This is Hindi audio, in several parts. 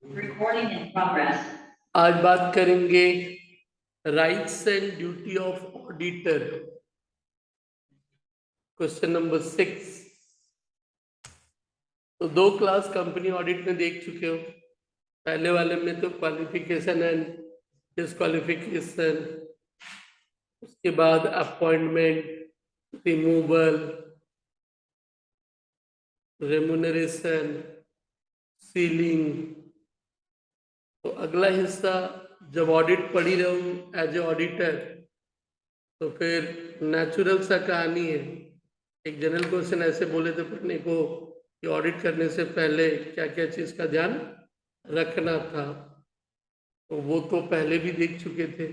Recording in progress. आज बात करेंगे rights and duty of auditor. Question number 6। तो 2 क्लास कंपनी ऑडिट में देख चुके हो। पहले वाले में तो क्वालिफिकेशन एंड डिस्क्वालिफिकेशन, उसके बाद अपॉइंटमेंट, रिमूवल, रेम्यूनरेशन, सीलिंग। तो अगला हिस्सा जब ऑडिट पढ़ी रहूं एज ए ऑडिटर तो फिर नेचुरल सा कहानी है। एक जनरल क्वेश्चन ऐसे बोले थे पढ़ने को कि ऑडिट करने से पहले क्या क्या चीज का ध्यान रखना था, तो वो तो पहले भी देख चुके थे।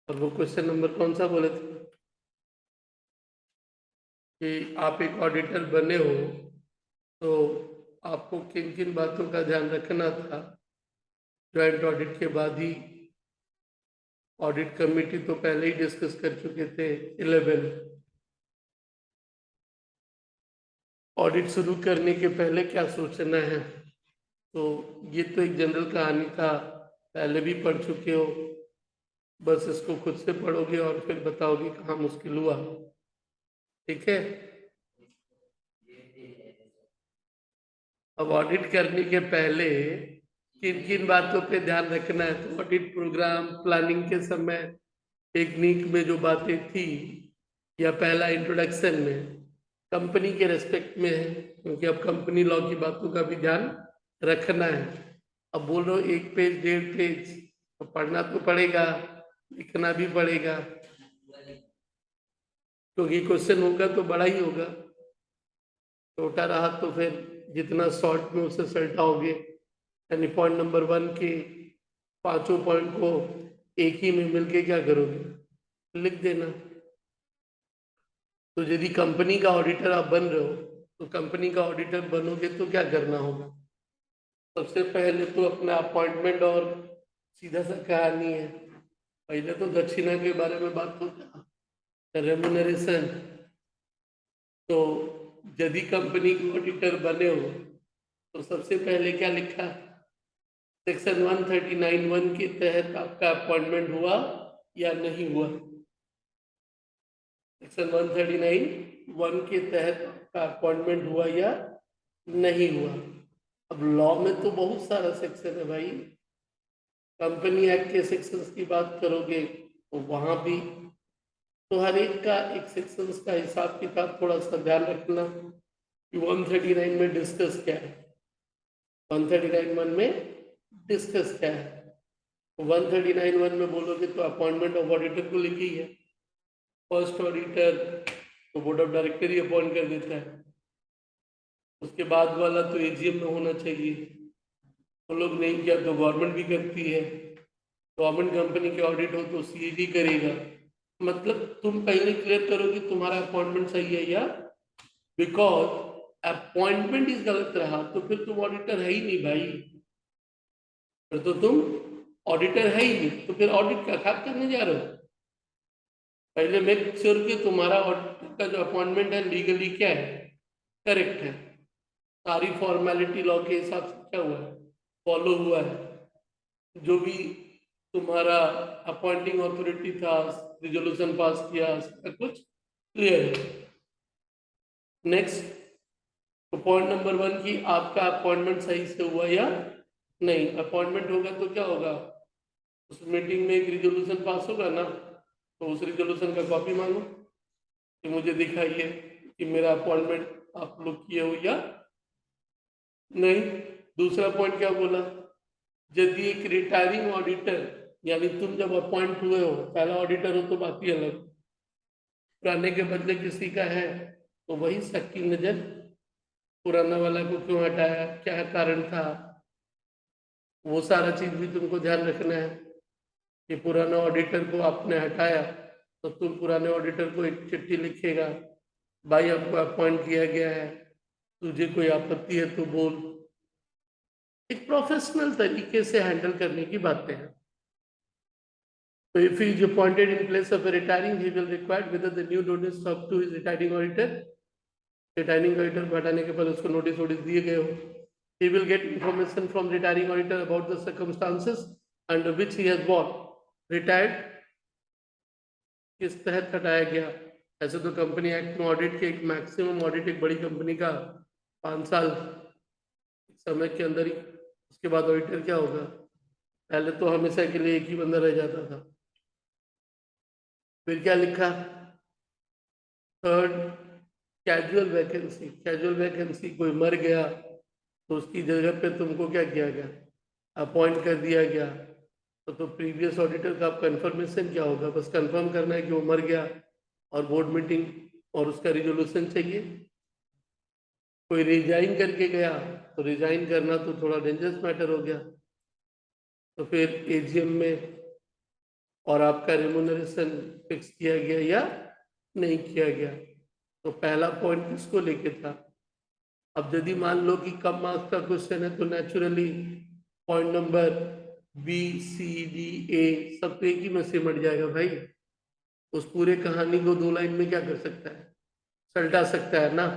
और वो क्वेश्चन नंबर कौन सा बोले थे कि आप एक ऑडिटर बने हो तो आपको किन किन बातों का ध्यान रखना था। ज्वाइंट ऑडिट के बाद ही ऑडिट कमेटी तो पहले ही डिस्कस कर चुके थे। 11 ऑडिट शुरू करने के पहले क्या सोचना है। तो ये तो एक जनरल कहानी था, पहले भी पढ़ चुके हो। बस इसको खुद से पढ़ोगे और फिर बताओगे कहाँ मुश्किल हुआ। ठीक है। अब ऑडिट करने के पहले किन किन बातों पे ध्यान रखना है। तो ऑडिट प्रोग्राम प्लानिंग के समय टेक्निक में जो बातें थी या पहला इंट्रोडक्शन में कंपनी के रेस्पेक्ट में है, क्योंकि अब कंपनी लॉ की बातों का भी ध्यान रखना है। अब बोलो 1 पेज 1.5 पेज तो पढ़ना तो पड़ेगा, लिखना भी पड़ेगा, क्योंकि क्वेश्चन होगा तो बड़ा ही होगा। छोटा रहा तो फिर जितना शॉर्ट में उसे सलटाओगे, यानी पॉइंट नंबर 1 के 5 पॉइंट को एक ही में मिलके क्या करोगे, लिख देना। तो यदि कंपनी का ऑडिटर आप बन रहे हो तो कंपनी का ऑडिटर बनोगे तो क्या करना होगा। सबसे पहले तो अपना अपॉइंटमेंट, और सीधा सा कहानी है, पहले तो दक्षिणा के बारे में बात होता है, रेम्यूनरेशन। तो यदि कंपनी के ऑडिटर बने हो तो सबसे पहले क्या लिखा, सेक्शन 139(1) के तहत आपका अपॉइंटमेंट हुआ या नहीं हुआ। सेक्शन 139(1) के तहत आपका अपॉइंटमेंट हुआ या नहीं हुआ। अब लॉ में तो बहुत सारा सेक्शन है भाई। कंपनी एक्ट के सेक्शंस की बात करोगे तो वहां भी तो हर एक का एक सेक्शंस का हिसाब किताब थोड़ा सा ध्यान रखना कि 139 में डिस्कस क्या है, 139(1) में डिस्कस क्या है। 139(1) में बोलोगे तो अपॉइंटमेंट ऑफ ऑडिटर को लिखी है। फर्स्ट ऑडिटर तो बोर्ड ऑफ डायरेक्टर ही अपॉइंट कर देता है। उसके बाद वाला तो एजीएम में होना चाहिए, तो लोग नहीं किया तो गवर्नमेंट भी करती है। गवर्नमेंट कंपनी के ऑडिट हो तो सीएजी करेगा। मतलब तुम पहले क्लियर करो कि तुम्हारा अपॉइंटमेंट सही है या, बिकॉज अपॉइंटमेंट इस गलत रहा तो फिर तुम ऑडिटर है ही नहीं भाई, फिर तो तुम ऑडिटर है ही नहीं, तो फिर ऑडिट का खाक करने जा रहे हो। पहले मेक श्योर कि तुम्हारा ऑडिटर का जो अपॉइंटमेंट है लीगली क्या है, करेक्ट है, सारी फॉर्मेलिटी लॉ के हिसाब से क्या हुआ है, फॉलो हुआ है। जो भी तुम्हारा अपॉइंटिंग अथॉरिटी था रिजोल्यूशन पास किया, सब कुछ क्लियर है। नेक्स्ट, तो पॉइंट नंबर 1 की आपका अपॉइंटमेंट सही से हुआ या नहीं। अपॉइंटमेंट होगा तो क्या होगा, उस मीटिंग में एक रिजोल्यूशन पास होगा ना, तो उस रिजोल्यूशन का कॉपी मांगो कि मुझे दिखाइए कि मेरा अपॉइंटमेंट आप लोग किए हो या नहीं। दूसरा पॉइंट क्या बोला, यदि एक रिटायरिंग ऑडिटर, यानी तुम जब अपॉइंट हुए हो पहला ऑडिटर हो तो बात ही अलग, पुराने के बदले किसी का है तो वही शक की नजर, पुराना वाला को क्यों हटाया, क्या कारण था, वो सारा चीज भी तुमको ध्यान रखना है कि पुराना ऑडिटर को आपने हटाया तो तुम पुराने ऑडिटर को एक चिट्ठी लिखेगा, भाई आपको अपॉइंट किया गया है, तुझे कोई आपत्ति है तो बोल। एक प्रोफेशनल तरीके से हैंडल करने की बातें हैं। So if he is appointed in place of a retiring, he will require whether the new notice up to his retiring auditor, retiring auditor को हटाने के बाद उसको नोटिस दिए गए हो, he will get information from retiring auditor about the circumstances under which he has what retired, किस तहत हटाया गया। ऐसे तो कंपनी एक्ट में ऑडिट के एक मैक्सिमम ऑडिट एक बड़ी कंपनी का 5 साल समय के अंदर ही, उसके बाद ऑडिटर क्या होगा, पहले तो हमेशा के लिए एक ही बंदा रह जाता था। फिर क्या लिखा, third casual vacancy, casual vacancy कोई मर गया तो उसकी जगह पे तुमको क्या किया गया, अपॉइंट कर दिया गया, तो प्रीवियस ऑडिटर का कंफर्मेशन क्या होगा, बस कंफर्म करना है कि वो मर गया और बोर्ड मीटिंग और उसका रिजोल्यूशन चाहिए। कोई रिजाइन करके गया तो रिजाइन करना तो थोड़ा डेंजरस मैटर हो गया, तो फिर एजीएम में और आपका रेम्यूनरेशन फिक्स किया गया या नहीं किया गया। तो पहला पॉइंट किसको लेके था। अब यदि मान लो कि कम मार्क्स का क्वेश्चन है तो naturally point number B C D A सब तो एक ही में सिमट जाएगा भाई। उस पूरे कहानी को 2 लाइन में क्या कर सकता है, सलटा सकता है ना।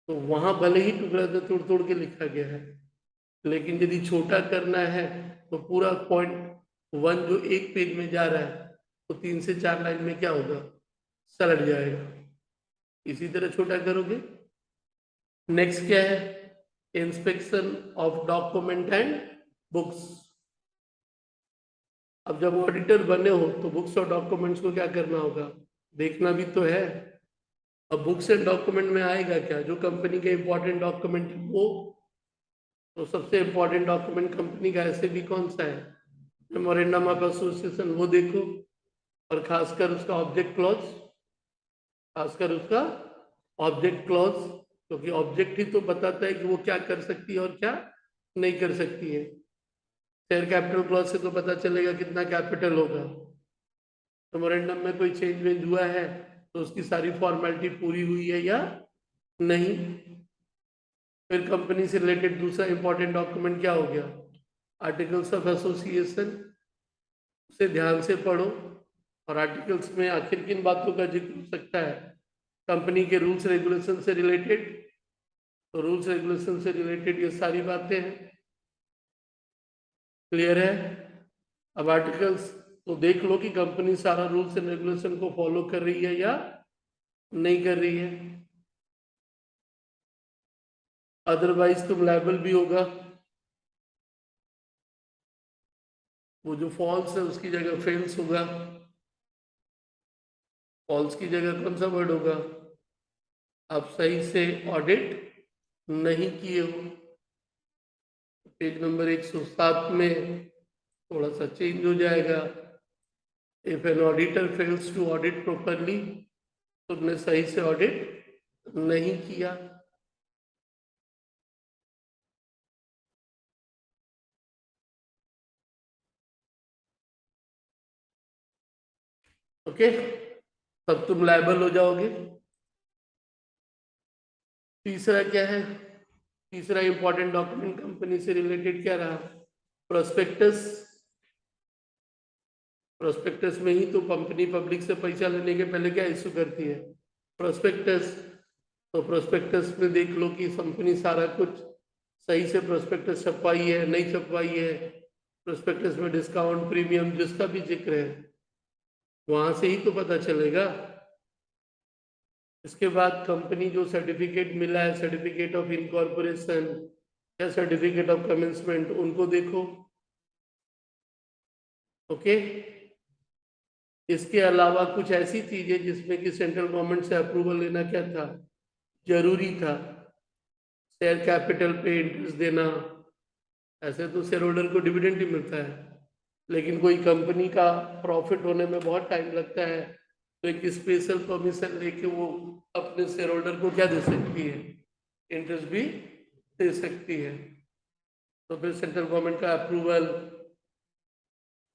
तो वहां भले ही टुकड़ा तोड़ तोड़ के लिखा गया है, लेकिन यदि छोटा करना है तो पूरा पॉइंट 1 जो एक पेज में जा रहा है तो 3 से 4 लाइन में क्या होगा, सलट जाएगा। इसी तरह छोटा करोगे। नेक्स्ट क्या है, inspection of document and books. अब जब ऑडिटर बने हो तो बुक्स और डॉक्यूमेंट्स को क्या करना होगा, देखना भी तो है। अब बुक्स एंड डॉक्यूमेंट में आएगा क्या, जो कंपनी के इंपॉर्टेंट डॉक्यूमेंट वो, तो सबसे इंपॉर्टेंट डॉक्यूमेंट कंपनी का ऐसे भी कौन सा है, मेमोरेंडम ऑफ एसोसिएशन, वो देखो। और खासकर उसका ऑब्जेक्ट क्लॉज, खासकर उसका ऑब्जेक्ट क्लॉज, क्योंकि ऑब्जेक्ट ही तो बताता है कि वो क्या कर सकती है और क्या नहीं कर सकती है। शेयर कैपिटल क्लॉज से तो पता चलेगा कितना कैपिटल होगा। मेमोरेंडम में कोई चेंज वेंज हुआ है तो उसकी सारी फॉर्मेलिटी पूरी हुई है या नहीं। फिर कंपनी से रिलेटेड दूसरा इंपॉर्टेंट डॉक्यूमेंट क्या हो गया, आर्टिकल्स ऑफ एसोसिएशन, उसे ध्यान से पढ़ो। और आर्टिकल्स में आखिर किन बातों का जिक्र हो सकता है, कंपनी के रूल्स रेगुलेशन से रिलेटेड, तो रूल्स रेगुलेशन से रिलेटेड ये सारी बातें हैं। क्लियर है। अब आर्टिकल्स तो देख लो कि कंपनी सारा रूल्स एंड रेगुलेशन को फॉलो कर रही है या नहीं कर रही है, अदरवाइज तुम लायबल भी होगा। वो जो फॉल्स है उसकी जगह फेल्स होगा, फॉल्स की जगह कौन सा वर्ड होगा, आप सही से ऑडिट नहीं किए हो। पेज नंबर 107 में थोड़ा सा चेंज हो जाएगा, if an auditor fails to audit properly, तुमने सही से ऑडिट नहीं किया। ओके, तब तुम लायबल हो जाओगे। तीसरा क्या है, तीसरा इंपॉर्टेंट डॉक्यूमेंट कंपनी से रिलेटेड क्या रहा, प्रोस्पेक्टस। प्रोस्पेक्टस में ही तो कंपनी पब्लिक से पैसा लेने के पहले क्या इश्यू करती है, प्रोस्पेक्टस। तो प्रोस्पेक्टस में देख लो कि कंपनी सारा कुछ सही से प्रोस्पेक्टस छपवाई है नहीं छपवाई है। प्रोस्पेक्टस में डिस्काउंट प्रीमियम जिसका भी जिक्र है वहां से ही तो पता चलेगा। इसके बाद कंपनी जो सर्टिफिकेट मिला है, सर्टिफिकेट ऑफ इनकॉर्पोरेशन या सर्टिफिकेट ऑफ कमेंसमेंट, उनको देखो। ओके, इसके अलावा कुछ ऐसी चीजें जिसमें कि सेंट्रल गवर्नमेंट से अप्रूवल लेना क्या था, जरूरी था। शेयर कैपिटल पे इंटरेस्ट देना, ऐसे तो शेयर होल्डर को डिविडेंड ही मिलता है, लेकिन कोई कंपनी का प्रॉफिट होने में बहुत टाइम लगता है, तो एक स्पेशल परमिशन लेके वो अपने शेयर होल्डर को क्या दे सकती है, इंटरेस्ट भी दे सकती है। तो फिर सेंट्रल गवर्नमेंट का अप्रूवल,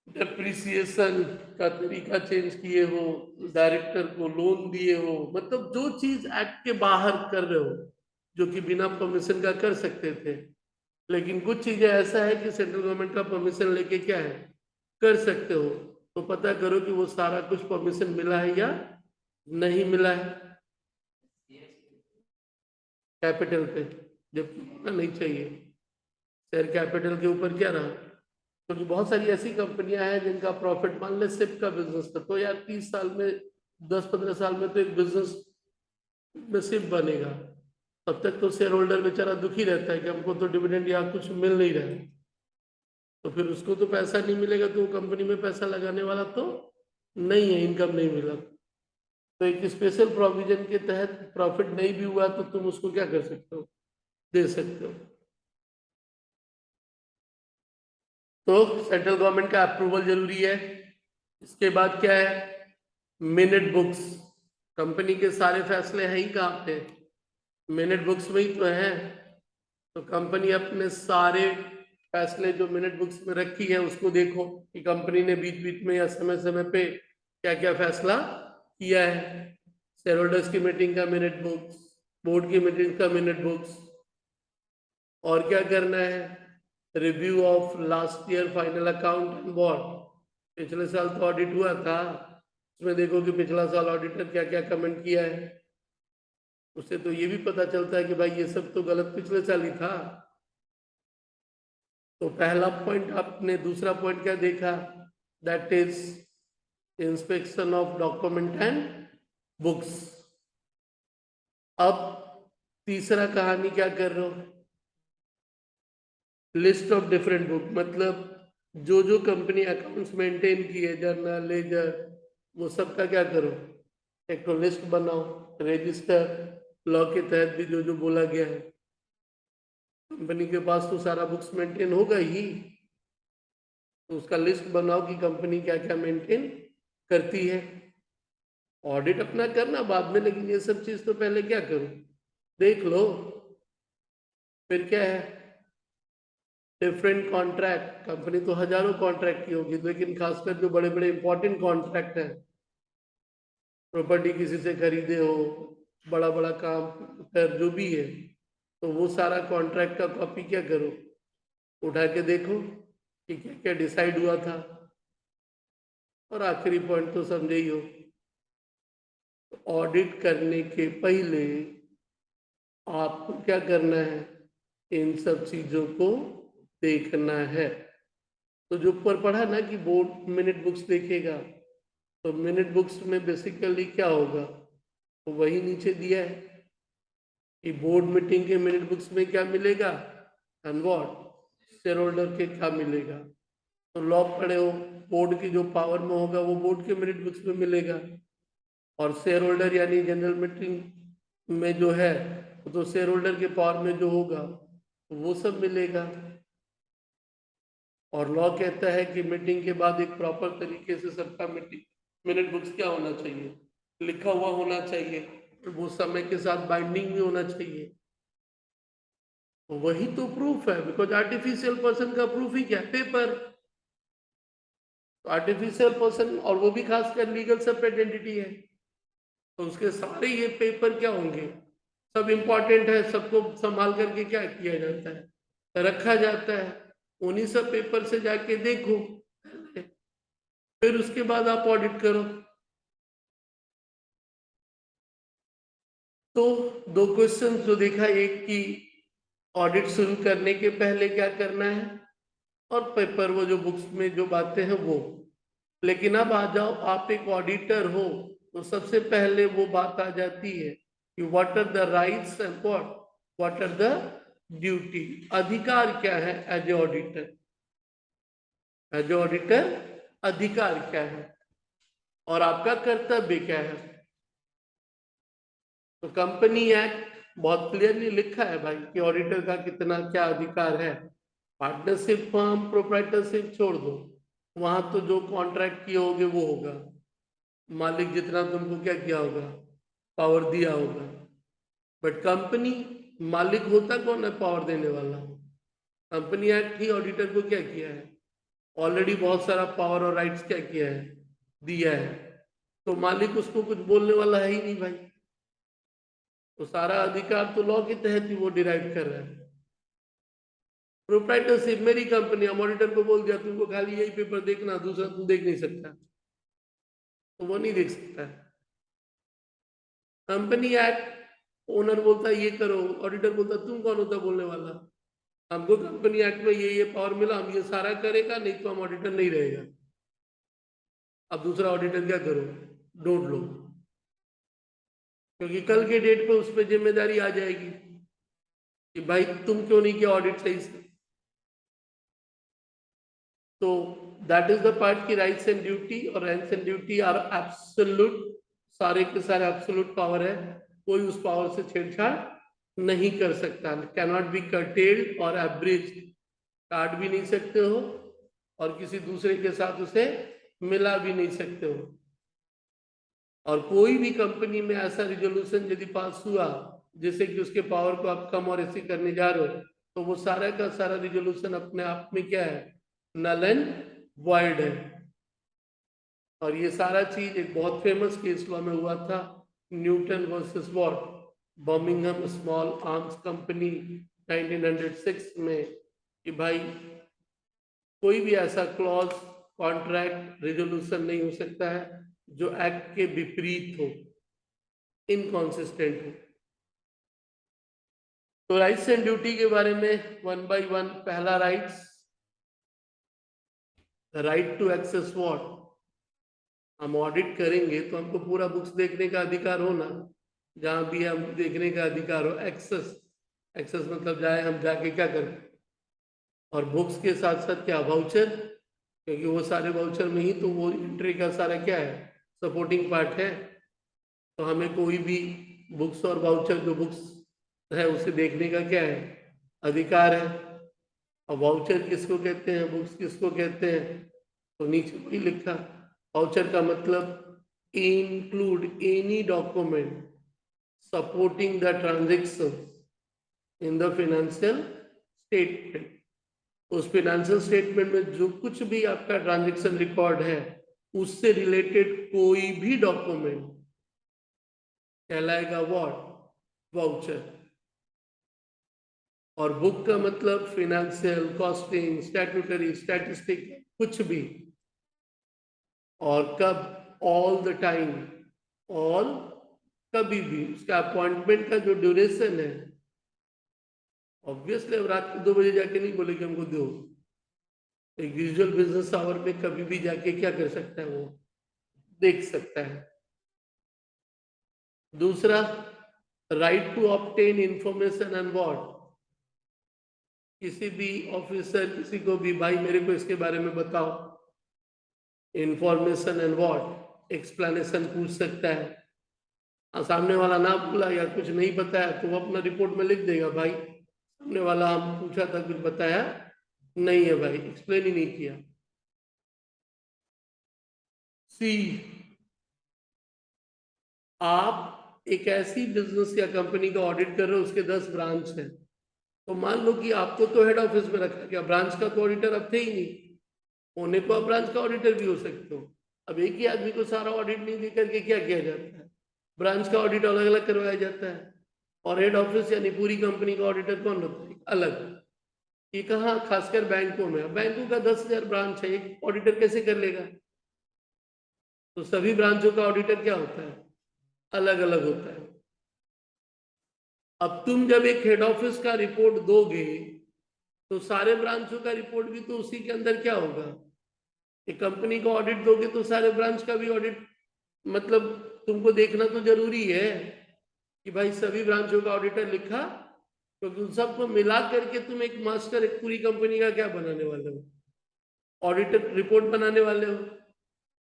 डेप्रिसिएशन का तरीका चेंज किए हो, डायरेक्टर को लोन दिए हो, मतलब जो चीज एक्ट के बाहर कर रहे हो, जो कि बिना परमिशन का कर सकते थे, लेकिन कुछ चीजें ऐसा है कि सेंट्रल गवर्नमेंट का परमिशन लेके क्या है कर सकते हो, तो पता करो कि वो सारा कुछ परमिशन मिला है या नहीं मिला है कैपिटल पे। जबकि होना नहीं चाहिए। शेयर कैपिटल के ऊपर क्या रहा, क्योंकि बहुत सारी ऐसी कंपनियां हैं जिनका प्रॉफिट, मान ले सिप का बिजनेस था, तो यार 30 साल में, 10-15 साल में तो एक बिजनेस में सिप बनेगा, तब तक तो शेयर होल्डर बेचारा दुखी रहता है कि हमको तो डिविडेंड या कुछ मिल नहीं रहा है, तो फिर उसको तो पैसा नहीं मिलेगा, तो वो कंपनी में पैसा लगाने वाला तो नहीं है, इनकम नहीं मिला। तो एक स्पेशल प्रोविजन के तहत प्रॉफिट नहीं भी हुआ तो तुम उसको क्या कर सकते हो, दे सकते हो। तो सेंट्रल गवर्नमेंट का अप्रूवल जरूरी है। इसके बाद क्या है, मिनट बुक्स। कंपनी के सारे फैसले हैं ही कहाँ पे, मिनट बुक्स में ही तो है। तो कंपनी अपने सारे फैसले जो मिनट बुक्स में रखी है उसको देखो कि कंपनी ने बीच बीच में या समय समय पे क्या क्या फैसला किया है। शेयर होल्डर्स की मीटिंग का मिनट बुक्स, बोर्ड की मीटिंग का मिनट बुक्स, और क्या करना है, review of last year final account and board. पिछले साल तो ऑडिट हुआ था, उसमें देखो कि पिछला साल ऑडिटर क्या क्या कमेंट किया है, उससे तो ये भी पता चलता है कि भाई ये सब तो गलत पिछले साल ही था। तो पहला पॉइंट आपने, दूसरा पॉइंट क्या देखा, that is inspection of document and books. अब तीसरा कहानी क्या कर रहे हो, लिस्ट ऑफ डिफरेंट बुक, मतलब जो जो कंपनी अकाउंट्स मेंटेन किए, जर्नल, लेजर, वो सब का क्या करो, एक तो लिस्ट बनाओ, रजिस्टर, लॉ के तहत भी जो जो बोला गया है। कंपनी के पास तो सारा बुक्स मेंटेन होगा ही, तो उसका लिस्ट बनाओ कि कंपनी क्या क्या मेंटेन करती है। ऑडिट अपना करना बाद में, लेकिन ये सब चीज तो पहले क्या करो, देख लो। फिर क्या है, डिफरेंट कॉन्ट्रैक्ट, कंपनी तो हजारों कॉन्ट्रैक्ट की होगी, लेकिन खासकर जो बड़े बड़े इंपॉर्टेंट कॉन्ट्रैक्ट है, प्रॉपर्टी किसी से खरीदे हो, बड़ा बड़ा काम कर जो भी है, तो वो सारा कॉन्ट्रैक्ट का कॉपी क्या करो, उठा के देखो कि क्या क्या डिसाइड हुआ था। और आखिरी पॉइंट तो समझे ही हो, ऑडिट करने के पहले आपको क्या करना है, इन सब चीजों को देखना है। तो जो ऊपर पढ़ा ना कि बोर्ड मिनट बुक्स देखेगा, तो मिनट बुक्स में बेसिकली क्या होगा, तो वही नीचे दिया है कि बोर्ड मीटिंग के मिनट बुक्स में क्या मिलेगा, एंड व्हाट शेयर होल्डर के क्या मिलेगा। तो लॉ पढ़े हो, बोर्ड की जो पावर में होगा वो बोर्ड के मिनट बुक्स में मिलेगा, और शेयर होल्डर यानी जनरल मीटिंग में जो है तो शेयर होल्डर के पावर में जो होगा वो सब मिलेगा। और लॉ कहता है कि मीटिंग के बाद एक प्रॉपर तरीके से सबका मीटिंग मिनट बुक्स क्या होना चाहिए, लिखा हुआ होना चाहिए, वो समय के साथ बाइंडिंग भी होना चाहिए। वही तो प्रूफ है, बिकॉज आर्टिफिशियल पर्सन का प्रूफ ही क्या, पेपर। तो आर्टिफिशियल पर्सन, और वो भी खासकर लीगल सेपरेट एंटिटी है, तो उसके सारे ये पेपर क्या होंगे, सब इंपॉर्टेंट है, सबको संभाल करके क्या किया जाता है, रखा जाता है। उन्हीं सब पेपर से जाके देखो, फिर उसके बाद आप ऑडिट करो। तो दो क्वेश्चन जो देखा, एक की ऑडिट शुरू करने के पहले क्या करना है, और पेपर वो जो बुक्स में जो बातें हैं वो। लेकिन अब आ जाओ, आप एक ऑडिटर हो, तो सबसे पहले वो बात आ जाती है कि what are the rights and what are the duty. अधिकार क्या है as a auditor, as a auditor अधिकार क्या है और आपका कर्तव्य क्या है। तो कंपनी एक्ट बहुत क्लियरली लिखा है भाई कि ऑडिटर का कितना क्या अधिकार है। पार्टनरशिप फर्म प्रोप्राइटरशिप छोड़ दो, वहां तो जो कॉन्ट्रैक्ट किए होगे वो होगा, मालिक जितना तुमको क्या किया होगा, पावर दिया होगा। बट कंपनी, मालिक होता कौन है पावर देने वाला, कंपनी एक्ट ही ऑडिटर को क्या किया है, ऑलरेडी बहुत सारा पावर और राइट्स क्या किया है, दिया है। तो मालिक उसको कुछ बोलने वाला है ही नहीं भाई, तो सारा अधिकार तो लॉ के तहत ही वो डिराइव कर रहा है। प्रोप्राइटरशिप, मेरी कंपनी, हम ऑडिटर को बोल दिया तुमको खाली यही पेपर देखना, दूसरा तुम देख नहीं सकता, तो वो नहीं देख सकता। कंपनी एक्ट ओनर बोलता है ये करो, ऑडिटर बोलता है तुम कौन होता बोलने वाला, हमको कंपनी एक्ट में ये पावर मिला, हम ये सारा करेगा, नहीं तो हम ऑडिटर नहीं रहेगा। अब दूसरा ऑडिटर क्या करो, ढूंढ लो, क्योंकि कल के डेट पे उस पर जिम्मेदारी आ जाएगी कि भाई तुम क्यों नहीं किया ऑडिट सही से। तो दैट इज द पार्ट की राइट्स एंड ड्यूटी, और rights and duty are absolute, सारे के सारे एब्सोल्यूट पावर है, कोई उस पावर से छेड़छाड़ नहीं कर सकता, कैन नॉट बी कर्टेल्ड और एब्रिज, काट भी नहीं सकते हो और किसी दूसरे के साथ उसे मिला भी नहीं सकते हो। और कोई भी कंपनी में ऐसा रिजोल्यूशन यदि पास हुआ जैसे कि उसके पावर को आप कम और ऐसे करने जा रहे हो, तो वो सारा का सारा रिजोल्यूशन अपने आप में क्या है, नल एंड वॉइड है। और ये सारा चीज एक बहुत फेमस केस लॉ में हुआ था, Newton versus what, Birmingham small arms company 1906 में, कि भाई कोई भी ऐसा क्लॉज, कॉन्ट्रैक्ट, रेजोल्यूशन नहीं हो सकता है जो एक्ट के विपरीत हो, इनकॉन्सिस्टेंट हो। तो राइट्स एंड ड्यूटी के बारे में वन बाय वन। पहला rights, right to access what, हम ऑडिट करेंगे तो हमको पूरा बुक्स देखने का अधिकार हो ना, जहां भी हम देखने का अधिकार हो। एक्सेस, एक्सेस मतलब जाए, हम जाके क्या करें। और बुक्स के साथ साथ क्या, वाउचर, क्योंकि वो सारे वाउचर में ही तो वो एंट्री का सारा क्या है, सपोर्टिंग पार्ट है। तो हमें कोई भी बुक्स और वाउचर, जो बुक्स है उसे देखने का क्या है, अधिकार है। और वाउचर किसको कहते हैं, बुक्स किसको कहते हैं, तो नीचे वही लिखा, वाउचर का मतलब include any document supporting the transaction in the financial statement. उस फाइनेंशियल स्टेटमेंट में जो कुछ भी आपका ट्रांजेक्शन रिकॉर्ड है उससे रिलेटेड कोई भी डॉक्यूमेंट कहलाएगा व्हाट, वाउचर। और बुक का मतलब फाइनेंशियल, कॉस्टिंग, स्टैट्यूटरी, स्टैटिस्टिक, कुछ भी। और कब, ऑल द टाइम, ऑल, कभी भी। उसका अपॉइंटमेंट का जो ड्यूरेशन है, ऑब्वियसली अब रात को 2 बजे जाके नहीं बोले कि हमको दो, एक यूजुअल बिजनेस आवर में कभी भी जाके क्या कर सकता है, वो देख सकता है। दूसरा, right to obtain information and what, किसी भी ऑफिसर किसी को भी, भाई मेरे को इसके बारे में बताओ, इंफॉर्मेशन एंड व्हाट, एक्सप्लेनेशन पूछ सकता है। सामने वाला ना बोला या कुछ नहीं बताया तो वो अपना रिपोर्ट में लिख देगा, भाई सामने वाला हम पूछा था कुछ बताया नहीं है, भाई एक्सप्लेन ही नहीं किया। सी, आप एक ऐसी बिजनेस या कंपनी का ऑडिट कर रहे हो, उसके 10 ब्रांच हैं, तो मान लो कि आपको तो हेड ऑफिस में रखा गया, ब्रांच का तो ऑडिटर अब थे ही नहीं, होने को आप ब्रांच का ऑडिटर भी हो सकते हो। अब एक ही आदमी को सारा ऑडिट नहीं दे करके क्या किया जाता है, ब्रांच का ऑडिट अलग अलग करवाया जाता है। और हेड ऑफिस यानी पूरी कंपनी का ऑडिटर कौन होता है, अलग। ये कहाँ, खासकर बैंकों में, बैंकों का 10,000 ब्रांच है, एक ऑडिटर कैसे कर लेगा। तो सभी ब्रांचों का ऑडिटर क्या होता है, अलग अलग होता है। अब तुम जब एक हेड ऑफिस का रिपोर्ट दोगे तो सारे ब्रांचों का रिपोर्ट भी तो उसी के अंदर क्या होगा, एक कंपनी का ऑडिट दोगे तो सारे ब्रांच का भी ऑडिट, मतलब तुमको देखना तो जरूरी है कि भाई सभी ब्रांचों का ऑडिटर लिखा, क्योंकि उन सबको मिला करके तुम एक मास्टर, एक पूरी कंपनी का क्या बनाने वाले हो, ऑडिटर रिपोर्ट बनाने वाले हो।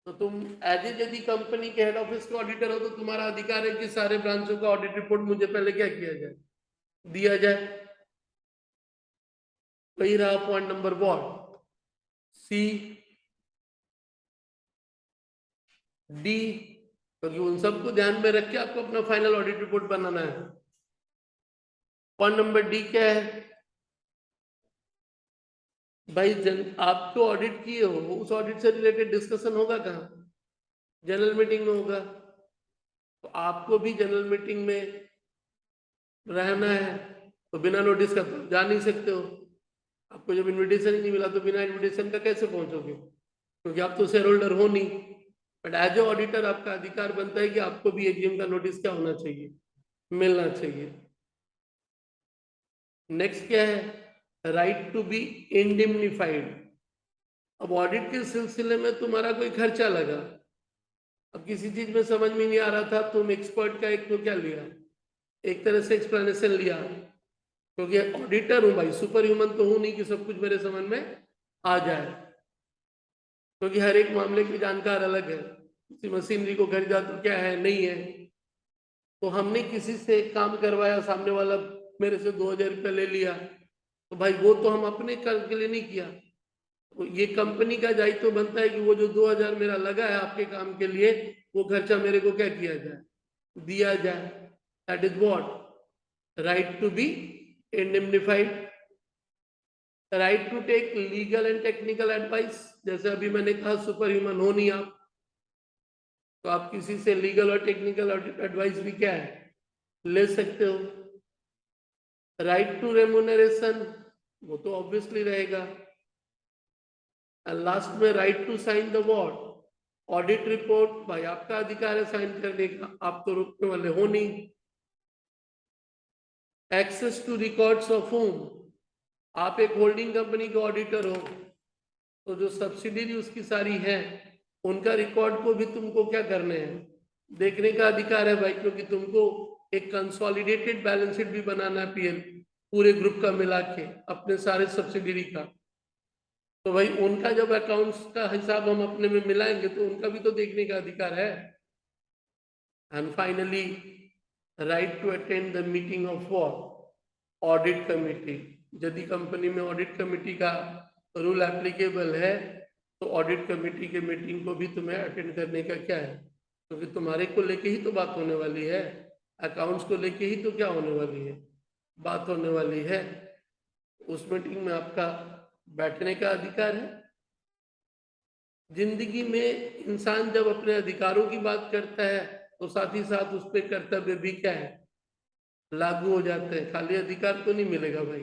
तो तुम एज ए यदि कंपनी के हेड ऑफिस के ऑडिटर हो तो तुम्हारा अधिकार है कि सारे ब्रांचों का ऑडिट रिपोर्ट मुझे पहले क्या किया जाए, दिया जाए। वही रहा point number what, C, D, क्योंकि उन सबको ध्यान में रख के आपको अपना फाइनल ऑडिट रिपोर्ट बनाना है। पॉइंट नंबर डी क्या है, भाई आप तो ऑडिट किए हो, उस ऑडिट से रिलेटेड डिस्कशन होगा कहाँ, जनरल मीटिंग में होगा। तो आपको भी जनरल मीटिंग में रहना है, तो बिना नोटिस का तो जा नहीं सकते हो। आपको जब इनविटेशन ही नहीं मिला तो बिना इनविटेशन का कैसे पहुंचोगे, क्योंकि आप तो शेयर होल्डर हो नहीं। बट एज ए ऑडिटर आपका अधिकार बनता है कि आपको भी एजीएम का नोटिस क्या होना चाहिए, मिलना चाहिए। नेक्स्ट क्या है, राइट टू बी इंडिम्निफाइड। अब ऑडिट के सिलसिले में तुम्हारा कोई खर्चा लगा, अब किसी चीज में समझ में नहीं आ रहा था, तुम एक्सपर्ट का एक तो क्या लिया, एक तरह से एक्सप्लेनेशन लिया, क्योंकि ऑडिटर हूं भाई, सुपर ह्यूमन तो हूं नहीं कि सब कुछ मेरे समझ में आ जाए, क्योंकि हर एक मामले की जानकार अलग है। किसी मशीनरी को खरीदा तो क्या है नहीं है, तो हमने किसी से काम करवाया, सामने वाला मेरे से 2000 रुपये ले लिया, तो भाई वो तो हम अपने कर के लिए नहीं किया, तो ये कंपनी का दायित्व तो बनता है कि वो जो 2000 मेरा लगा है आपके काम के लिए, वो खर्चा मेरे को क्या किया जाए, दिया जाए। That is what right to be indemnified. Right to take legal and technical advice, जैसे अभी मैंने कहा सुपर ह्यूमन हो नहीं आप, तो आप किसी से लीगल और टेक्निकल एडवाइस भी क्या है ले सकते हो। राइट टू रेम्यूनरेशन, वो तो ऑब्वियसली रहेगा। लास्ट में right to sign the what audit report, भाई आपका अधिकार है साइन करने का, आप तो रोकने वाले हो नहीं। Access to records of home, आप एक होल्डिंग कंपनी के ऑडिटर हो, तो जो सब्सिडरी उसकी सारी है उनका रिकॉर्ड को भी तुमको क्या करने हैं, देखने का अधिकार है भाई, क्योंकि तुमको एक कंसोलिडेटेड बैलेंस शीट भी बनाना है पीएल पूरे ग्रुप का मिला के अपने सारे सब्सिडरी का, तो भाई उनका जब अकाउंट्स का हिसाब हम अपने में मिलाएंगे तो उनका भी तो देखने का अधिकार है। And finally right to attend the meeting of what audit committee, यदि कंपनी में ऑडिट कमिटी का रूल एप्लीकेबल है तो ऑडिट कमिटी के मीटिंग को भी तुम्हें अटेंड करने का क्या है, क्योंकि तुम्हारे को लेके ही तो बात होने वाली है, अकाउंट्स को लेके ही तो क्या होने वाली है, बात होने वाली है। उस मीटिंग में आपका बैठने का अधिकार है। जिंदगी में इंसान जब अपने अधिकारों की बात करता है तो साथ ही साथ उस पर कर्तव्य भी क्या है लागू हो जाते हैं, खाली अधिकार तो नहीं मिलेगा भाई।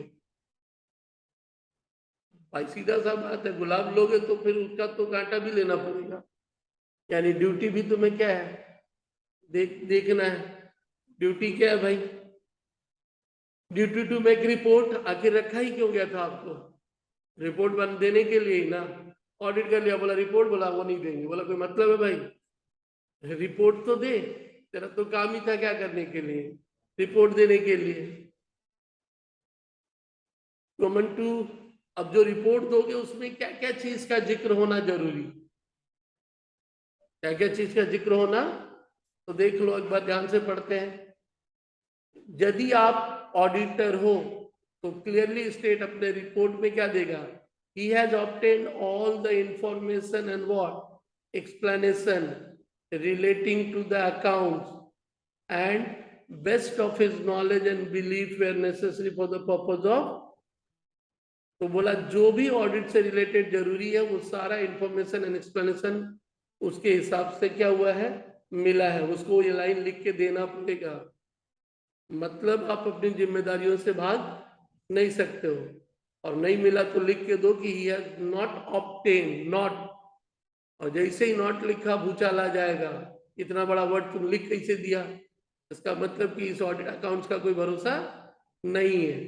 भाई सीधा सा बात है, गुलाब लोगे तो फिर उसका तो कांटा भी लेना पड़ेगा, यानी ड्यूटी भी तुम्हें क्या है देखना है। ड्यूटी क्या है भाई, ड्यूटी टू मेक रिपोर्ट, आखिर रखा ही क्यों गया था आपको, रिपोर्ट बन देने के लिए ही ना। ऑडिट कर लिया, बोला रिपोर्ट, बोला वो नहीं देंगे, बोला कोई मतलब है भाई, रिपोर्ट तो दे, तेरा तो काम ही था क्या करने के लिए, रिपोर्ट देने के लिए। कॉमन टू, अब जो रिपोर्ट दोगे उसमें क्या क्या चीज का जिक्र होना जरूरी, क्या क्या चीज का जिक्र होना, तो देख लो एक बार ध्यान से पढ़ते हैं। यदि आप ऑडिटर हो तो क्लियरली स्टेट अपने रिपोर्ट में क्या देगा, he has obtained all the information and what explanation relating to the accounts and best of his knowledge and belief were necessary for the purpose of, तो बोला जो भी ऑडिट से रिलेटेड जरूरी है वो सारा इंफॉर्मेशन एंड एक्सप्लेनेशन उसके हिसाब से क्या हुआ है मिला है, उसको ये लाइन लिख के देना पड़ेगा, मतलब आप अपनी जिम्मेदारियों से भाग नहीं सकते हो। और नहीं मिला तो लिख के दो कि he has not obtain not, और जैसे ही नॉट लिखा भूचाल आ जाएगा, इतना बड़ा वर्ड तुम लिख कैसे दिया, इसका मतलब कि इस ऑडिट अकाउंट्स का कोई भरोसा नहीं है।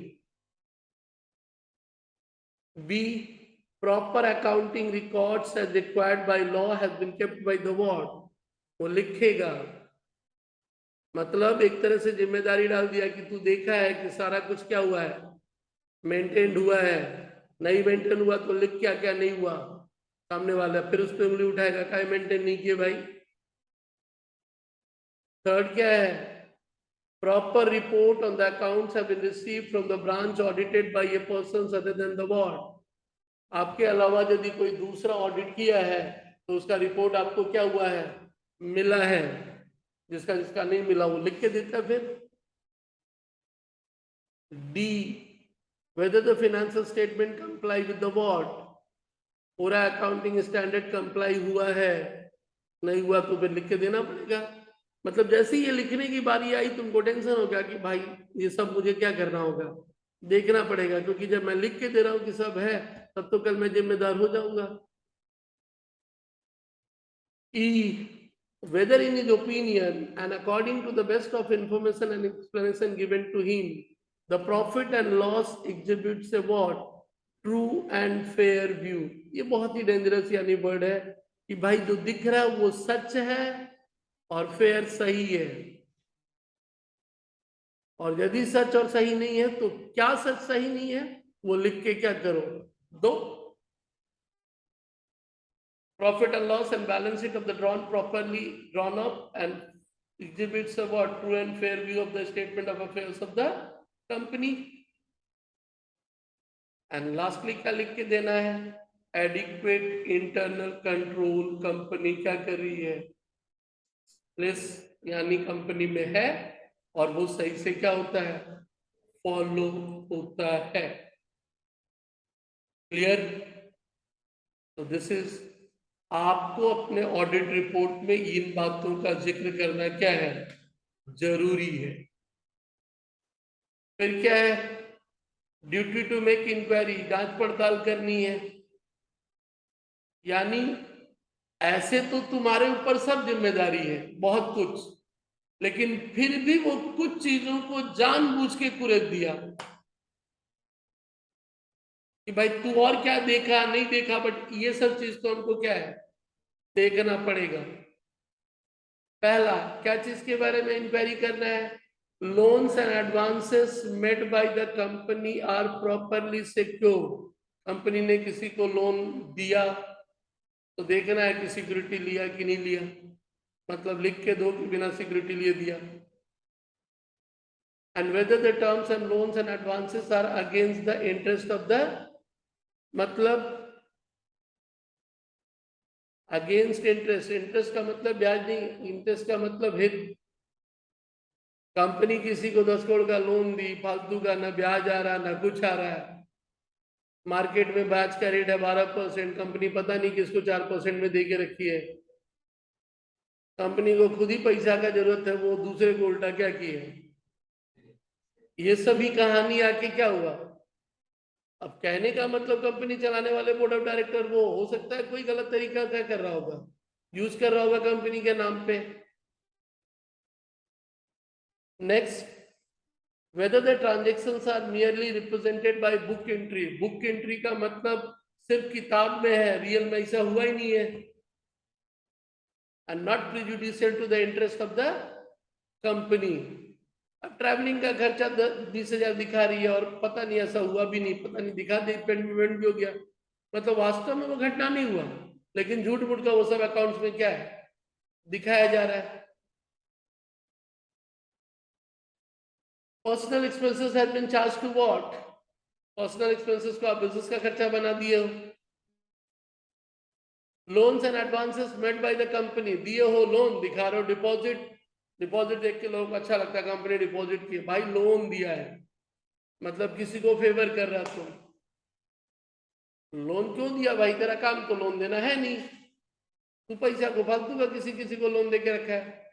B, proper accounting records as required by law has been kept by the board, वो लिखेगा, मतलब एक तरह से जिम्मेदारी डाल दिया कि तू देखा है कि सारा कुछ क्या हुआ है मेंटेन हुआ है, नहीं मेंटेन हुआ तो लिख क्या क्या नहीं हुआ, सामने वाला फिर उस पर उंगली उठाएगा क्या मेंटेन नहीं किए भाई। थर्ड क्या है, proper report on the accounts have been received from the branch audited by a person other than the board, आपके अलावा यदि कोई दूसरा ऑडिट किया है तो उसका रिपोर्ट आपको क्या हुआ है मिला है, जिसका जिसका नहीं मिला वो लिख के देता। फिर D, whether the financial statement comply with the what, पूरा अकाउंटिंग स्टैंडर्ड कंप्लाई हुआ है, नहीं हुआ तो फिर लिख के देना पड़ेगा। मतलब जैसे ही ये लिखने की बारी आई तुमको टेंशन हो गया कि भाई ये सब मुझे क्या करना होगा, देखना पड़ेगा, क्योंकि जब मैं लिख के दे रहा हूँ कि सब है तब तो कल मैं जिम्मेदार हो जाऊंगा। ई, whether in his opinion and according to the best of information and explanation given to him, the profit and loss exhibits a what? True and fair view. ये बहुत ही डेंजरस यानी वर्ड है कि भाई जो दिख रहा है वो सच है और फेयर सही है, और यदि सच और सही नहीं है तो क्या सच सही नहीं है वो लिख के क्या करो, दो. Profit and loss and balance sheet of the properly drawn up and exhibits a what? True and fair view of the statement of affairs of the company. And lastly क्या लिख के देना है? Adequate internal control. कंपनी क्या कर रही है? प्लेस यानी कंपनी में है और वो सही से क्या होता है? फॉलो होता है. क्लियर? तो दिस इज, आपको अपने ऑडिट रिपोर्ट में इन बातों का जिक्र करना क्या है? जरूरी है. फिर क्या है? ड्यूटी टू मेक इंक्वायरी, जांच पड़ताल करनी है. यानी ऐसे तो तुम्हारे ऊपर सब जिम्मेदारी है, बहुत कुछ, लेकिन फिर भी वो कुछ चीजों को जानबूझ के कुरेद दिया कि भाई तू और क्या देखा नहीं देखा, बट ये सब चीज तो हमको क्या है? देखना पड़ेगा. पहला क्या चीज के बारे में इंक्वायरी करना है? Loans and advances made by the company are properly secure. Company ने किसी को लोन दिया तो देखना है कि सिक्योरिटी लिया कि नहीं लिया, मतलब लिख के दो कि बिना सिक्योरिटी लिए दिया. And whether the terms and loans and advances are against the interest of the, मतलब अगेंस्ट इंटरेस्ट, इंटरेस्ट का मतलब ब्याज नहीं, इंटरेस्ट का मतलब हित. कंपनी किसी को 10 करोड़ का लोन दी, फालतू का, ना ब्याज आ रहा ना कुछ आ रहा है, मार्केट में ब्याज का रेट है 12%, कंपनी पता नहीं किसको 4% में दे के रखी है. कंपनी को खुद ही पैसा का जरूरत है, वो दूसरे को उल्टा क्या किए. ये सभी कहानी आके क्या हुआ? अब कहने का मतलब कंपनी चलाने वाले बोर्ड ऑफ डायरेक्टर, वो हो सकता है कोई गलत तरीका क्या कर रहा होगा, यूज कर रहा होगा कंपनी के नाम पे. Next, whether the transactions are merely represented by book entry. Book entry का मतलब सिर्फ किताब में है, रियल में ऐसा हुआ ही नहीं है. and not prejudicial to the interest of the company. अब ट्रैवलिंग का खर्चा 20,000 दिखा रही है और पता नहीं ऐसा हुआ भी नहीं, पता नहीं दिखा दे पेमेंट भी हो गया, मतलब वास्तव में वो घटना नहीं हुआ, लेकिन झूठ मूठ का वो सब अकाउंट्स में क्या है? दिखाया जा रहा है. Personal expenses have been charge to what? Personal expenses को आप बिजनेस का खर्चा बना दिए हो. Loans and advances made by the company, दिए हो लोन, दिखा रहे हो डिपॉजिट. डिपॉजिट देख के लोगों को अच्छा लगता है, कंपनी डिपॉजिट की, भाई लोन दिया है मतलब किसी को फेवर कर रहा. तुम लोन क्यों दिया भाई? तेरा काम तो लोन देना है नहीं, तू पैसा को फालतू का किसी को लोन दे के रखा है.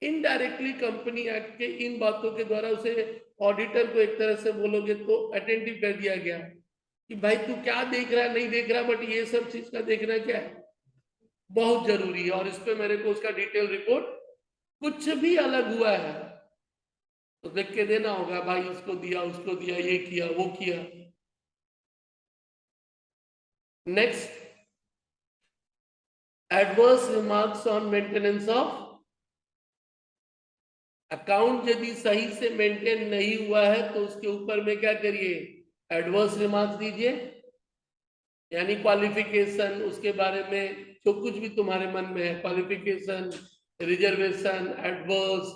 इनडायरेक्टली कंपनी एक्ट के इन बातों के द्वारा उसे, ऑडिटर को एक तरह से बोलोगे तो अटेंटिव कर दिया गया कि भाई तू क्या देख रहा है नहीं देख रहा, बट ये सब चीज का देखना क्या है? बहुत जरूरी है. और इस पे मेरे को उसका डिटेल रिपोर्ट, कुछ भी अलग हुआ है तो देख के देना होगा, भाई इसको दिया उसको दिया, ये किया वो किया. Next, adverse remarks on maintenance of account. यदि सही से मेंटेन नहीं हुआ है तो उसके ऊपर में क्या करिए? एडवर्स रिमार्क्स दीजिए. यानी क्वालिफिकेशन, उसके बारे में जो कुछ भी तुम्हारे मन में है, क्वालिफिकेशन, रिजर्वेशन, एडवर्स,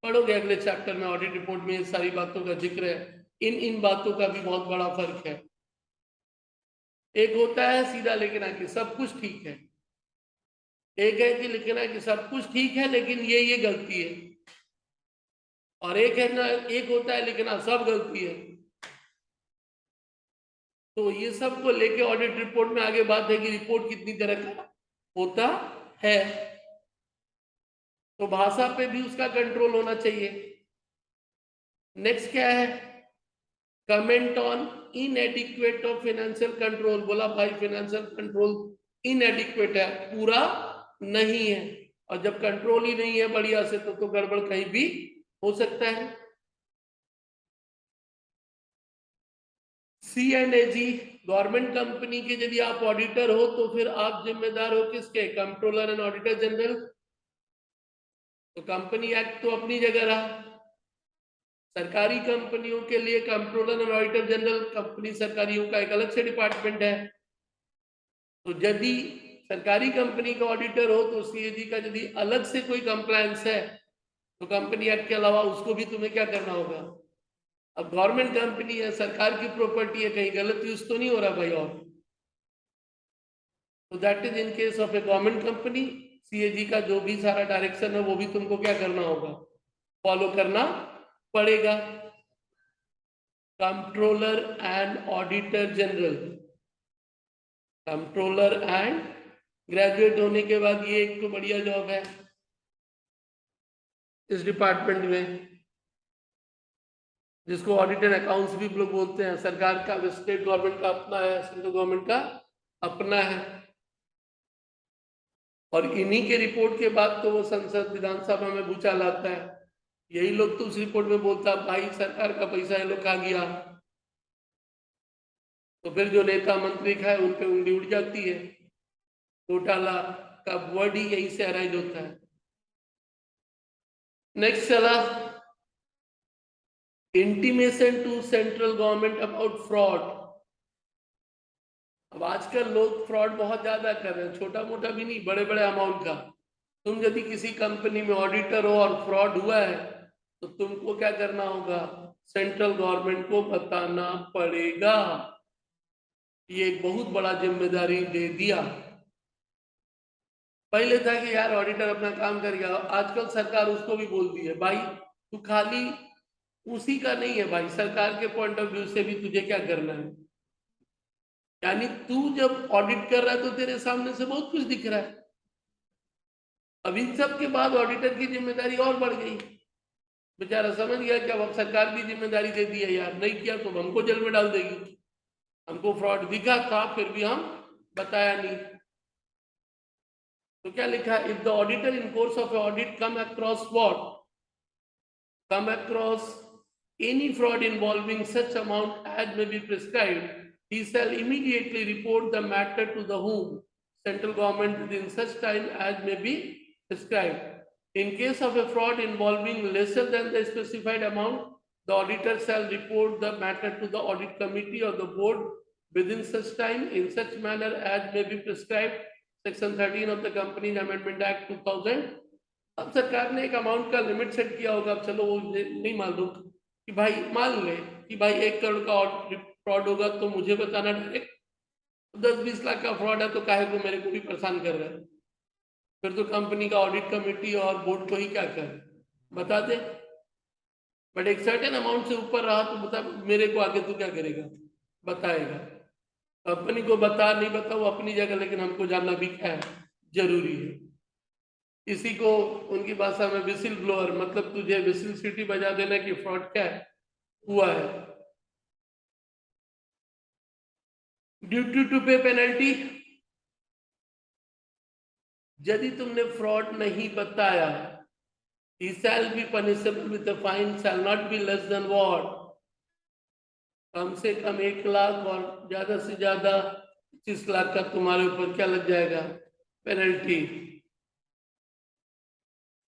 पढ़ोगे अगले चैप्टर में, ऑडिट रिपोर्ट में सारी बातों का जिक्र है. इन बातों का भी बहुत बड़ा फर्क है. एक होता है सीधा लिखना कि सब कुछ ठीक है, एक है कि लिखना कि सब कुछ ठीक है लेकिन ये गलती है, और एक है ना, एक होता है लिखना सब गलती है. तो ये सब को लेके ऑडिट रिपोर्ट में आगे बात है कि रिपोर्ट कितनी तरह का होता है. तो भाषा पे भी उसका कंट्रोल होना चाहिए. नेक्स्ट क्या है? Comment on इनएडिक्वेट of financial control. बोला भाई फाइनेंशियल कंट्रोल इनएडिक्वेट है, पूरा नहीं है, और जब कंट्रोल ही नहीं है बढ़िया से तो गड़बड़ कहीं भी हो सकता है। C&AG गवर्नमेंट कंपनी के यदि आप ऑडिटर हो तो फिर आप जिम्मेदार हो किसके, कंट्रोलर एंड ऑडिटर जनरल। तो कंपनी एक्ट तो अपनी जगह रहा, सरकारी कंपनियों के लिए controller and auditor general company सरकारियों का एक अलग से डिपार्टमेंट है। तो यदि सरकारी कंपनी का ऑडिटर हो तो CAG का यदि अलग से कोई कंप्लायंस है तो कंपनी एक्ट के अलावा उसको भी तुम्हें क्या करना होगा। अब गवर्नमेंट कंपनी है, सरकार की प्रॉपर्टी है, कहीं गलत यूज तो नहीं हो रहा भाई। और तो that is in case of A government company, CAG का जो भी सारा डायरेक्शन है वो भी तुमको क्या करना होगा, फॉलो करना पड़ेगा। Controller and auditor general, controller and, graduate होने के बाद ये एक तो बढ़िया जॉब है इस डिपार्टमेंट में, जिसको ऑडिट एंड अकाउंट्स भी लोग बोलते हैं। सरकार का, स्टेट गवर्नमेंट का अपना है, सेंट्रल गवर्नमेंट का अपना है, और इन्हीं के रिपोर्ट के बाद तो वो संसद विधानसभा में भूचाल आता है। यही लोग तो उस रिपोर्ट में बोलता भाई सरकार का पैसा ये लोग खा गया, तो फिर जो नेता मंत्री खाए उन पे उंगली उड़ जाती है। घोटाला का वर्ड ही यहीं से अराइज होता है। नेक्स्ट चला, intimation to central government about fraud. अब आजकल लोग फ्रॉड बहुत ज्यादा कर रहे हैं, छोटा मोटा भी नहीं, बड़े बड़े अमाउंट का। तुम यदि किसी कंपनी में ऑडिटर हो और फ्रॉड हुआ है तो तुमको क्या करना होगा, सेंट्रल गवर्नमेंट को बताना पड़ेगा। ये एक बहुत बड़ा जिम्मेदारी दे दिया। पहले था कि यार ऑडिटर अपना काम कर गया, आजकल सरकार उसको भी बोल दी है भाई तू खाली उसी का नहीं है भाई, सरकार के पॉइंट ऑफ व्यू से भी तुझे क्या करना है। यानी तू जब ऑडिट कर रहा है तो तेरे सामने से बहुत कुछ दिख रहा है। अब इन सब के बाद ऑडिटर की जिम्मेदारी और बढ़ गई। बेचारा समझ गया कि अब सरकार भी जिम्मेदारी दे दी है, यार नहीं किया तो हमको जेल में डाल देगी। हमको फ्रॉड दिखा था फिर भी हम बताया नहीं। तो क्या लिखा, if the auditor in course of audit come across what, come across any fraud involving such amount as may be prescribed, he shall immediately report the matter to the whom? Central government within such time as may be prescribed. In case of a fraud involving lesser than the specified amount, the auditor shall report the matter to the audit committee or the board within such time in such manner as may be prescribed. Section 13 of the Companies Amendment Act 2000। अब सरकार ने एक अमाउंट का लिमिट सेट किया होगा, अब चलो वो नहीं मालूम कि भाई मान ले कि भाई 1 करोड़ का फ्रॉड होगा तो मुझे बताना डायरेक्ट, 10-20 लाख का फ्रॉड है तो काहे को मेरे को भी परेशान कर रहा है। फिर तो कंपनी का ऑडिट कमेटी और बोर्ड को ही क्या कर बता दे। बट एक सर्टेन अमाउंट से ऊपर रहा तो बता, मेरे को आगे तू क्या करेगा, बताएगा। कंपनी को बता नहीं बता वो अपनी जगह, लेकिन हमको जानना भी क्या है, जरूरी है। इसी को उनकी भाषा में विसिल ब्लोअर, मतलब तुझे विसिल सीटी बजा देना कि फ्रॉड क्या है हुआ है। ड्यूटी टू पे पेनल्टी, यदि तुमने फ्रॉड नहीं बताया, he shall be punishable with a fine shall not be less than what, कम से कम 1 लाख और ज्यादा से ज्यादा 25 लाख का तुम्हारे ऊपर क्या लग जाएगा, पेनल्टी।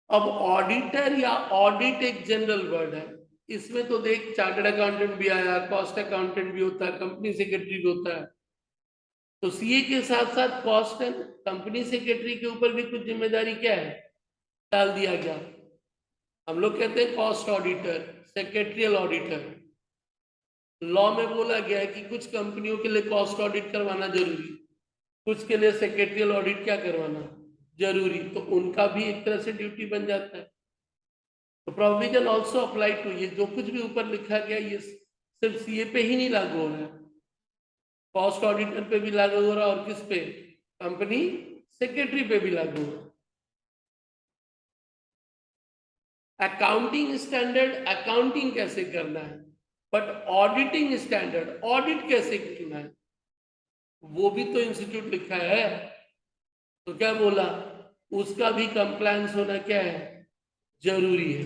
अब ऑडिटर या ऑडिट एक जनरल वर्ड है, इसमें तो देख चार्टर्ड अकाउंटेंट भी आया, कॉस्ट अकाउंटेंट भी होता है, कंपनी सेक्रेटरी भी होता है। तो सीए के साथ साथ कॉस्ट एंड कंपनी सेक्रेटरी के ऊपर भी कुछ जिम्मेदारी क्या है, डाल दिया गया। हम लोग कहते हैं cost auditor, secretarial auditor. Law में बोला गया है कि कुछ कंपनियों के लिए कॉस्ट ऑडिट करवाना जरूरी, कुछ के लिए सेक्रेटरियल ऑडिट क्या करवाना जरूरी, तो उनका भी एक तरह से ड्यूटी बन जाता है। तो प्रोविजन ऑल्सो अप्लाई टू, ये जो कुछ भी ऊपर लिखा गया ये सिर्फ सीए पे ही नहीं लागू हो रहा है, कॉस्ट ऑडिटर पे भी लागू हो रहा है और किस पे, कंपनी सेक्रेटरी पे भी लागू हो रहा है। अकाउंटिंग स्टैंडर्ड, अकाउंटिंग कैसे करना है, बट ऑडिटिंग स्टैंडर्ड, ऑडिट कैसे करना है, वो भी तो इंस्टीट्यूट लिखा है। तो क्या बोला, उसका भी कंप्लायंस होना क्या है, जरूरी है।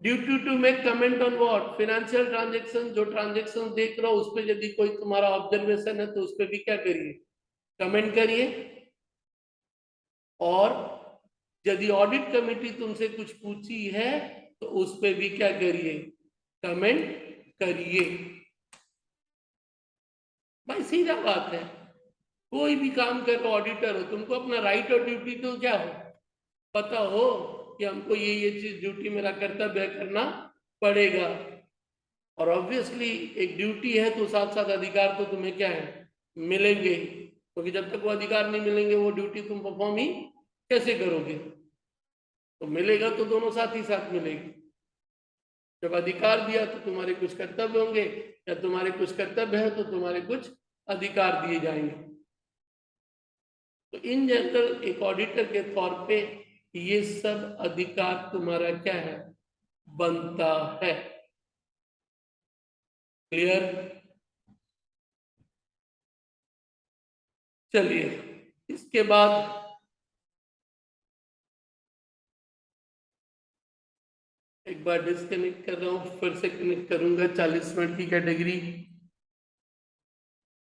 Duty to make comment on what, financial transaction, जो ट्रांजेक्शन देख रहे हो उस पर यदि कोई तुम्हारा ऑब्जर्वेशन है तो उस पर भी क्या करिए, कमेंट करिए। और यदि ऑडिट कमेटी तुमसे कुछ पूछी है तो उस पर भी क्या करिए, कमेंट करिए। भाई सीधा बात है, कोई भी काम कर रहे ऑडिटर हो, तुमको अपना राइट और ड्यूटी तो क्या हो, पता हो कि हमको ये चीज ड्यूटी मेरा कर्तव्य है, करना पड़ेगा। और ऑब्वियसली एक ड्यूटी है तो साथ साथ अधिकार तो तुम्हें क्या है, मिलेंगे ही, क्योंकि जब तक वो अधिकार नहीं मिलेंगे वो ड्यूटी तुम परफॉर्म ही कैसे करोगे। तो मिलेगा तो दोनों साथ ही साथ मिलेगी। जब अधिकार दिया तो तुम्हारे कुछ कर्तव्य होंगे, या तुम्हारे कुछ कर्तव्य है तो तुम्हारे कुछ अधिकार दिए जाएंगे। तो इन जनरल एक ऑडिटर के तौर पे ये सब अधिकार तुम्हारा क्या है, बनता है। क्लियर? चलिए इसके बाद एक बार डिस्कनेक्ट कर रहा हूँ, फिर से कनेक्ट करूंगा 40 मिनट की कैटेगरी।